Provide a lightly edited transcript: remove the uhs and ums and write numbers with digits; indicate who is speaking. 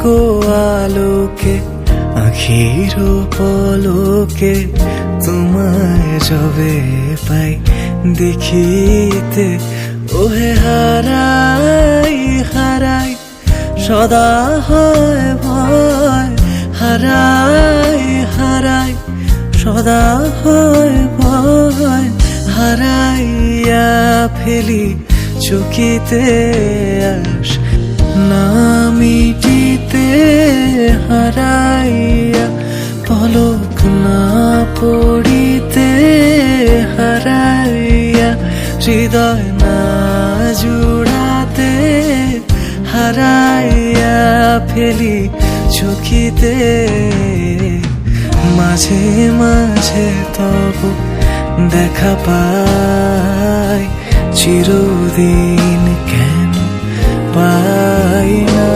Speaker 1: গো আলোকে আখির পলকে তোমায় যবে পাই দেখিতে, ওহে হারাই হারাই সদা হয় ভয়, হারাই হারাই সদা হয় ভয়, হারাইয়া ফেলি চকিতে আস না মিটিতে, হারাইয়া পলক না পড়িতে, হারাইয়া হৃদয় না জুড়াতে, হারাইয়া ফেলি চকিতে। মাঝে মাঝে তবু দেখা পাই, চিরদিন কেন পাই না।